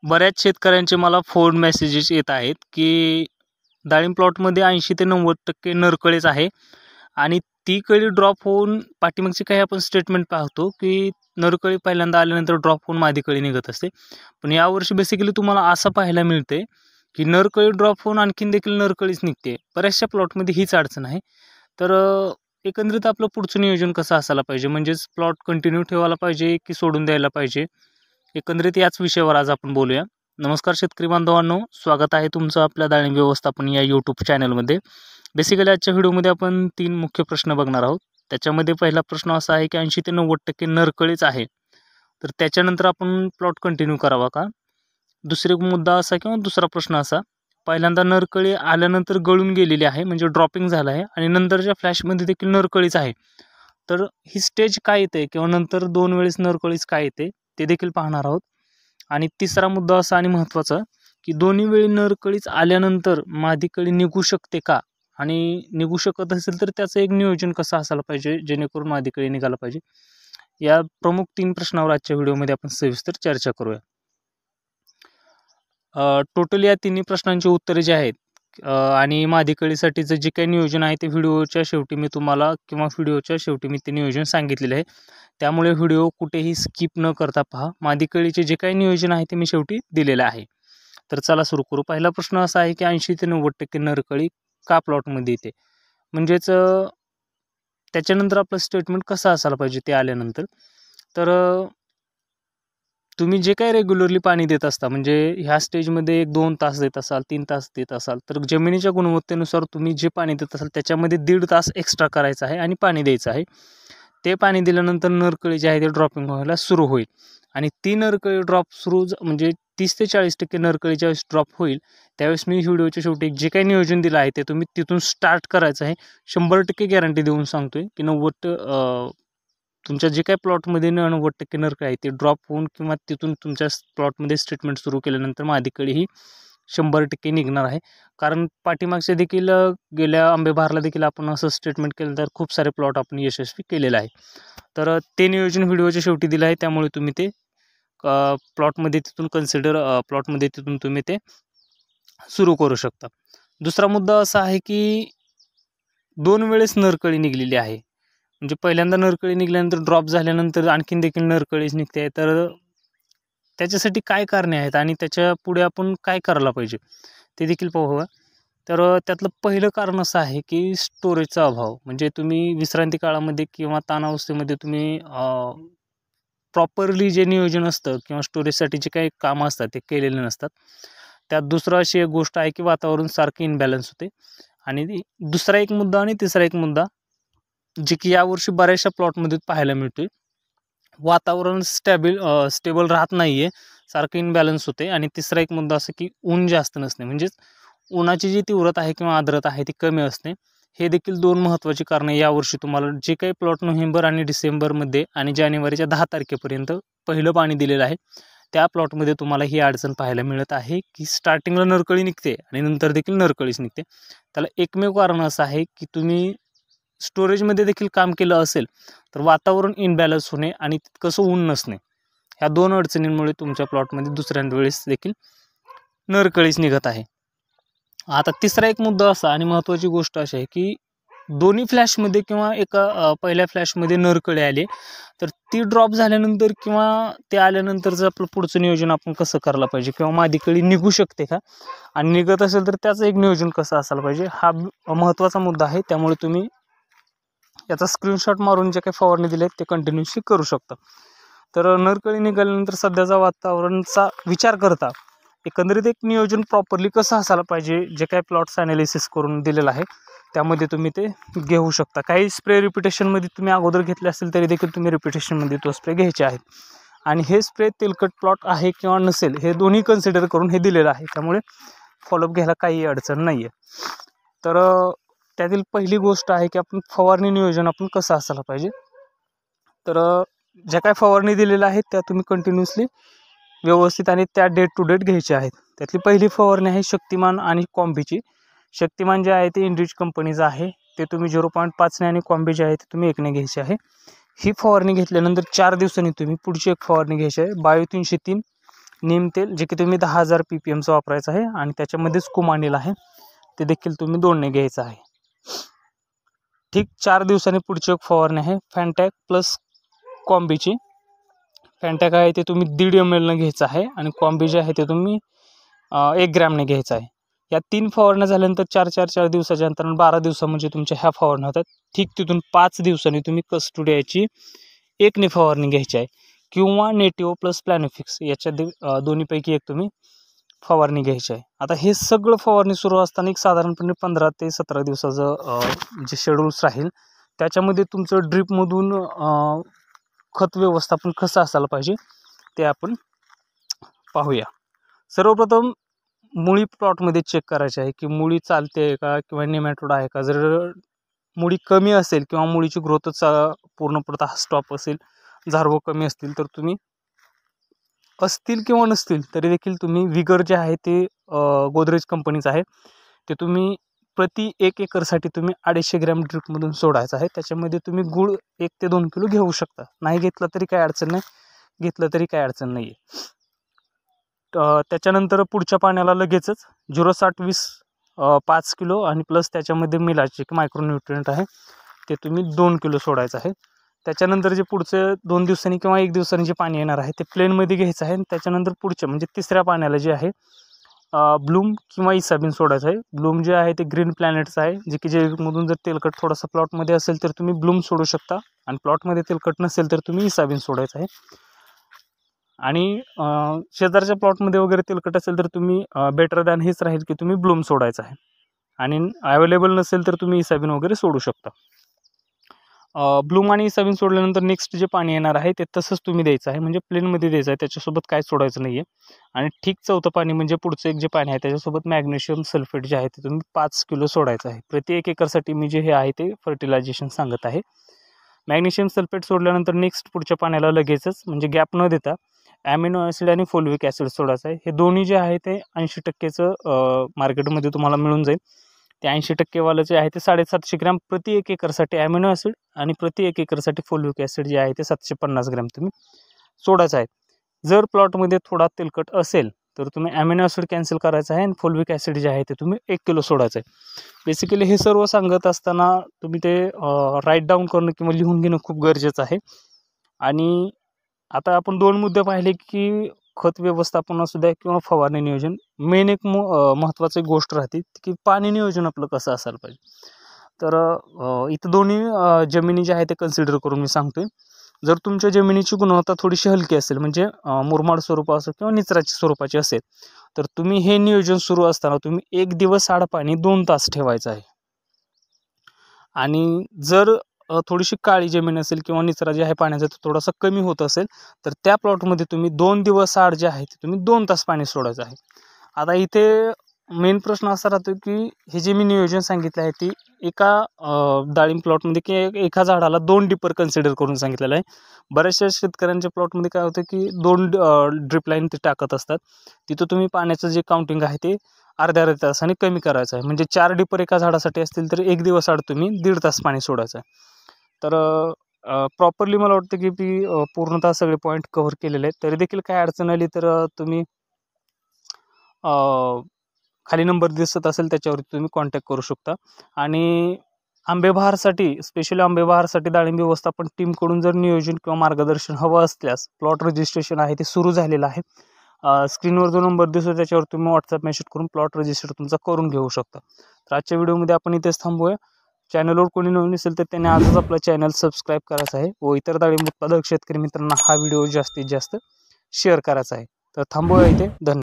बऱ्याच शेतकऱ्यांचे मला फोन मेसेजेस येत आहेत की डाळिंब प्लॉटमध्ये 80 ते 90% नरकळीच आहे आणि ती कळी ड्रॉप होऊन पाठीमागचे काही आपण स्टेटमेंट पाहतो की नरकळी पहिल्यांदा आल्यानंतर ड्रॉप होऊन मादी कळी निघत असते. पण यावर्षी बेसिकली तुम्हाला असं पाहायला मिळते की नरकळी ड्रॉप होऊन आणखीन देखील नरकळीच निघते. बऱ्याचशा प्लॉटमध्ये हीच अडचण आहे. तर एकंदरीत आपलं पुढचं नियोजन कसं असायला पाहिजे, म्हणजेच प्लॉट कंटिन्यू ठेवायला पाहिजे की सोडून द्यायला पाहिजे, एकंदरीत याच विषयावर आज आपण बोलूया. नमस्कार शेतकरी बांधवांनो, स्वागत आहे तुमचं आपल्या डाळिंब व्यवस्थापन या यूट्यूब चॅनलमध्ये. बेसिकली आजच्या व्हिडिओमध्ये आपण 3 मुख्य प्रश्न बघणार आहोत. त्याच्यामध्ये पहिला प्रश्न असा आहे की 80 ते 90% नरकळीच आहे, तर त्याच्यानंतर आपण प्लॉट कंटिन्यू करावा का? दुसरा मुद्दा असा किंवा दुसरा प्रश्न असा, पहिल्यांदा नरकळी आल्यानंतर गळून गेलेली आहे म्हणजे ड्रॉपिंग झालं आहे आणि नंतरच्या फ्लॅशमध्ये देखील नरकळीच आहे, तर ही स्टेज काय येते किंवा नंतर 2 वेळेस नरकळीच काय येते ते देखील पाहणार आहोत. आणि तिसरा मुद्दा असा आणि महत्त्वाचा की दोन्ही वेळी नरकळीच आल्यानंतर मादी कळी निघू शकते का, आणि निघू शकत असेल तर त्याचं एक नियोजन कसं असायला पाहिजे जेणेकरून मादी कळी निघायला पाहिजे. या प्रमुख 3 प्रश्नावर आजच्या व्हिडिओमध्ये आपण सविस्तर चर्चा करूया. टोटल या तिन्ही प्रश्नांची उत्तरे जी आहेत आणि मादी कळीसाठीचं जे काही नियोजन आहे ते व्हिडिओच्या शेवटी मी तुम्हाला व्हिडिओच्या शेवटी मी ते नियोजन सांगितलेलं आहे. त्यामुळे व्हिडिओ कुठेही स्किप न करता पहा. मादी कळीचे जे काही नियोजन आहे ते मी शेवटी दिलेलं आहे. तर चला सुरू करू. पहिला प्रश्न असा आहे की 80 ते 90% नरकळी का प्लॉटमध्ये येते, म्हणजेच त्याच्यानंतर आपलं स्टेटमेंट कसं असायला पाहिजे ते आल्यानंतर. तर तुम्ही जे काही रेग्युलरली पाणी देत असता, म्हणजे ह्या स्टेजमध्ये 1-2 तास देत असाल, 3 तास देत असाल, तर जमिनीच्या गुणवत्तेनुसार तुम्ही जे पाणी देत असाल त्याच्यामध्ये 1.5 तास एक्स्ट्रा करायचं आहे आणि पाणी द्यायचं आहे. ते पाणी दिल्यानंतर नरकळी जे आहे ते ड्रॉपिंग व्हायला सुरू होईल आणि ती नरकळी ड्रॉप म्हणजे 30 ते 40% नरकळी ज्यावेळेस ड्रॉप होईल त्यावेळेस मी व्हिडिओच्या शेवटी जे काही नियोजन दिलं आहे ते तुम्ही तिथून स्टार्ट करायचं आहे. 100% गॅरंटी देऊन सांगतोय की 90 तुमच्या जे काही प्लॉटमध्ये 90% नरकळी आहे ते ड्रॉप होऊन किंवा तिथून तुमच्या प्लॉटमध्ये स्टेटमेंट सुरू केल्यानंतर मादी कळी ही 100% निघणार आहे. कारण पाठीमागचे देखील गेल्या आंबेबहारला देखील आपण असं स्टेटमेंट केलं तर खूप सारे प्लॉट आपण यशस्वी केलेलं आहे. तर ते नियोजन व्हिडिओच्या शेवटी दिलं आहे, त्यामुळे तुम्ही ते प्लॉटमध्ये तिथून तुम्ही ते सुरू करू शकता. दुसरा मुद्दा असा आहे की 2 वेळेस नरकळी निघलेली आहे, म्हणजे पहिल्यांदा नरकळी निघाल्यानंतर ड्रॉप झाल्यानंतर आणखीन देखील नरकळीच निघते. तर त्याच्यासाठी काय कारणे आहेत आणि त्याच्या पुढे आपण काय करायला पाहिजे ते देखील पाहूया. तर त्यातलं पहिलं कारण असं आहे की स्टोरेजचा अभाव, म्हणजे तुम्ही विश्रांती काळामध्ये किंवा ताणावस्थेमध्ये तुम्ही प्रॉपरली जे नियोजन असतं किंवा स्टोरेजसाठी जे काही कामं असतात ते केलेले नसतात. त्यात दुसरं अशी एक गोष्ट आहे की वातावरण सारखं इनबॅलन्स होते. आणि दुसरा एक मुद्दा आणि तिसरा एक मुद्दा जे की यावर्षी बऱ्याचशा प्लॉटमध्ये पाहायला मिळतोय, वातावरण स्टेबल राहत नाही आहे, सारखं इनबॅलन्स होते. आणि तिसरा एक मुद्दा असं की ऊन जास्त नसणे, म्हणजेच उन्हाची जी तीव्रता आहे किंवा आर्द्रता आहे ती कमी असणे, हे देखील 2 महत्त्वाची कारणे यावर्षी तुम्हाला जे काही प्लॉट नोव्हेंबर आणि डिसेंबरमध्ये आणि जानेवारीच्या 10 तारखेपर्यंत पहिलं पाणी दिलेलं आहे त्या प्लॉटमध्ये तुम्हाला ही अडचण पाहायला मिळत आहे की स्टार्टिंगला नरकळी निघते आणि नंतर देखील नरकळीच निघते. त्याला एकमेव कारण असं आहे की तुम्ही स्टोरेजमध्ये देखील काम केलं असेल तर वातावरण इनबॅलन्स होणे आणि तितकंसं ऊन नसणे, ह्या 2 अडचणींमुळे तुमच्या प्लॉटमध्ये दुसऱ्या वेळेस देखील नरकळीच निघत आहे. आता तिसरा एक मुद्दा असा आणि महत्त्वाची गोष्ट अशी आहे की दोन्ही फ्लॅशमध्ये किंवा एका पहिल्या फ्लॅशमध्ये नरकळी आली तर ती ड्रॉप झाल्यानंतर किंवा ते आल्यानंतरचं आपलं पुढचं नियोजन आपण कसं करायला पाहिजे, किंवा मादी कळी निघू शकते का, आणि निघत असेल तर त्याचं एक नियोजन कसं असायला पाहिजे, हा महत्त्वाचा मुद्दा आहे. त्यामुळे तुम्ही याचा स्क्रीनशॉट मारून जे काही फवारणी दिले ते कंटिन्युअसली करू शकता. तर नरकळी निघाल्यानंतर सध्याचा वातावरणाचा विचार करता एकंदरीत एक नियोजन प्रॉपरली कसं असायला पाहिजे, जे काही प्लॉट्स ॲनालिसिस करून दिलेलं आहे त्यामध्ये तुम्ही ते घेऊ शकता. काही स्प्रे रिपिटेशनमध्ये तुम्ही अगोदर घेतले असेल तरी देखील तुम्ही रिपिटेशनमध्ये तो स्प्रे घ्यायचे आहेत. आणि हे स्प्रे तेलकट प्लॉट आहे किंवा नसेल हे दोन्ही कन्सिडर करून हे दिलेलं आहे, त्यामुळे फॉलोअप घ्यायला काही अडचण नाही आहे. तर त्यातील पहिली गोष्ट आहे की आपण फवारणी नियोजन आपण कसं असायला पाहिजे. तर ज्या काय फवारणी दिलेल्या आहेत त्या तुम्ही कंटिन्युअसली व्यवस्थित आणि त्या डेट टू डेट घ्यायच्या आहेत. त्यातली पहिली फवारणी आहे शक्तिमान आणि कॉम्बीची. शक्तिमान जे आहे ते इनरिच कंपनीचं आहे, ते तुम्ही 0.5ने आणि कॉम्बी जे आहे ते तुम्ही 1ने घ्यायचे आहे. ही फवारणी घेतल्यानंतर 4 दिवसांनी तुम्ही पुढची एक फवारणी घ्यायची आहे बायो 303 नीम तेल जे की तुम्ही 10,000 ppmचं वापरायचं आहे आणि त्याच्यामध्येच कुमानील आहे ते देखील तुम्ही दोनने घ्यायचं आहे. ठीक 4 दिवसांनी पुढची एक फवारणी आहे फॅन्टॅक प्लस कॉम्बीची. फॅन्टॅक आहे ते तुम्ही 1.5 ml न घ्यायचं आहे आणि कॉम्बी जे आहे ते तुम्ही 1 ग्रॅमने घ्यायचं आहे. या 3 फवारण्या झाल्यानंतर 4 दिवसाच्या अंतराने 12 दिवसा म्हणजे तुमच्या ह्या फवारण्या होतात. ठीक तिथून 5 दिवसांनी तुम्ही कस्टोडियाची 1 फवारणी घ्यायची आहे किंवा नेटिव्ह प्लस प्लॅनोफिक्स याच्या दोन्हीपैकी एक तुम्ही फवारणी घ्यायची आहे. आता हे सगळं फवारणी सुरू असताना एक साधारणपणे 15 ते 17 दिवसाचं जे शेड्यूल्स राहील त्याच्यामध्ये तुमचं ड्रीपमधून खत व्यवस्थापन कसं असायला पाहिजे ते आपण पाहूया. सर्वप्रथम मुळी प्लॉटमध्ये चेक करायची आहे की मुळी चालते का किंवा नेमॅटोड आहे का. जर मुळी कमी असेल किंवा मुळीची ग्रोथच पूर्णपणे स्टॉप असेल, झारवं कमी असतील तर तुम्ही असतील किंवा नसतील तरी देखील तुम्ही विगर जे आहे ते गोदरेज कंपनीचं आहे ते तुम्ही प्रति 1 एकरसाठी तुम्ही 250 ग्रॅम ड्रिपमधून सोडायचं आहे. त्याच्यामध्ये तुम्ही गूळ 1 ते 2 किलो घेऊ शकता. नाही घेतलं तरी काही अडचण नाही, घेतलं तरी काही अडचण नाही आहे. त्याच्यानंतर पुढच्या पाण्याला लगेचच 0.60-20 5 किलो आणि प्लस त्याच्यामध्ये मिलाचे मायक्रोन्यूट्रिएंट आहे ते तुम्ही 2 किलो सोडायचं आहे. त्याच्यानंतर जे पुढचे 2 दिवसांनी किंवा 1 दिवसांनी जे पाणी येणार आहे ते प्लेनमध्ये घ्यायचं आहे. त्याच्यानंतर पुढच्या म्हणजे तिसऱ्या पाण्याला जे आहे ब्लूम किंवा इसाबिन सोडायचं आहे. ब्लूम जे आहे ते ग्रीन प्लॅनेट्स आहे जे की जैविकमधून जर तेलकट थोडासा प्लॉटमध्ये असेल तर तुम्ही ब्लूम सोडू शकता आणि प्लॉटमध्ये तेलकट नसेल तर तुम्ही इसाबिन सोडायचं आहे. आणि शेजारच्या प्लॉटमध्ये वगैरे तेलकट असेल तर तुम्ही बेटर दॅन हेच राहील की तुम्ही ब्लूम सोडायचं आहे आणि अवेलेबल नसेल तर तुम्ही इसाबिन वगैरे सोडू शकता. ब्लूम आणि इसाबिन सोडल्यानंतर नेक्स्ट जे पाणी येणार आहे ते तसंच तुम्ही द्यायचं आहे, म्हणजे प्लेनमध्ये द्यायचं आहे, त्याच्यासोबत काय सोडायचं नाही आहे. आणि ठीक चौथं पाणी म्हणजे पुढचं एक जे पाणी आहे त्याच्यासोबत मॅग्नेशियम सल्फेट जे आहे ते तुम्ही 5 किलो सोडायचं आहे. प्रति 1 एकरसाठी मी जे हे आहे ते फर्टिलायझेशन सांगत आहे. मॅग्नेशियम सल्फेट सोडल्यानंतर नेक्स्ट पुढच्या पाण्याला लगेचच म्हणजे गॅप न देता ॲमिनो ॲसिड आणि फोल्विक ॲसिड सोडायचं आहे. हे दोन्ही जे आहे ते 80% मार्केटमध्ये तुम्हाला मिळून जाईल. ते 80% वालं जे आहे ते 750 ग्रॅम प्रति 1 एकरसाठी ॲमिनो ॲसिड आणि प्रति 1 एकरसाठी फोल्विक ॲसिड जे आहे ते 750 ग्रॅम तुम्ही सोडायचं आहे. जर प्लॉटमध्ये थोडा तेलकट असेल तर तुम्ही ॲमिनो ॲसिड कॅन्सल करायचं आहे आणि फोल्विक ॲसिड जे आहे ते तुम्ही 1 किलो सोडायचं आहे. बेसिकली हे सर्व सांगत असताना तुम्ही ते राईट डाऊन करणं किंवा लिहून घेणं खूप गरजेचं आहे. आणि आता आपण 2 मुद्दे पाहिले की खत व्यवस्थापन असू द्या किंवा फवारणी नियोजन. मेन एक महत्त्वाची गोष्ट राहते की पाणी नियोजन आपलं कसं असायला पाहिजे. तर इथं दोन्ही जमिनी जे आहे ते कन्सिडर करून मी सांगतोय. जर तुमच्या जमिनीची गुणवत्ता थोडीशी हलकी असेल म्हणजे मुरमाड स्वरूपाचं किंवा निचराची स्वरूपाची असेल तर तुम्ही हे नियोजन सुरू असताना तुम्ही 1 दिवस आड पाणी 2 तास ठेवायचं आहे. आणि जर थोडीशी काळी जमीन असेल किंवा निचरा जे आहे पाण्याचा तो थोडासा कमी होत असेल तर त्या प्लॉटमध्ये तुम्ही 2 दिवस आड जे आहे ते तुम्ही 2 तास पाणी सोडायचं आहे. आता इथे मेन प्रश्न असा राहतो की हे जे मी नियोजन सांगितलं आहे ती एका डाळिंब प्लॉटमध्ये की एका झाडाला 2 डिपर कन्सिडर करून सांगितलेलं आहे. बऱ्याचशा शेतकऱ्यांच्या प्लॉटमध्ये काय होतं की 2 ड्रिप लाईन ते टाकत असतात. तिथं तुम्ही पाण्याचं जे काउंटिंग आहे ते अर्ध्या तासाने कमी करायचं आहे. म्हणजे 4 डिपर एका झाडासाठी असतील तर 1 दिवस आड तुम्ही 1.5 तास पाणी सोडायचं आहे. तर प्रॉपरली मला वाटतं की मी पूर्णतः सगळे पॉईंट कव्हर केलेले आहेत. तरी देखील काय अडचण आली तर तुम्ही खाली नंबर दिसत असेल त्याच्यावरती तुम्ही कॉन्टॅक्ट करू शकता. आणि आंबेबहारसाठी स्पेशली आंबेबहारसाठी डाळिंब व्यवस्थापन टीमकडून जर नियोजन किंवा मार्गदर्शन हवं असल्यास प्लॉट रजिस्ट्रेशन आहे ते सुरू झालेलं आहे. स्क्रीनवर जो नंबर दिसतो त्याच्यावर तुम्ही व्हॉट्सअप मेसेज करून प्लॉट रजिस्टर तुमचा करून घेऊ शकता. तर आजच्या व्हिडिओमध्ये आपण इथेच थांबूया. चॅनलवर कोणी नवीन असेल तर त्यांनी आजच आपला चॅनल सबस्क्राईब करायचा आहे व इतर डाळिंब उत्पादक शेतकरी मित्रांना हा व्हिडिओ जास्तीत जास्त शेअर करायचा आहे. तर थांबूया इथे. धन्यवाद.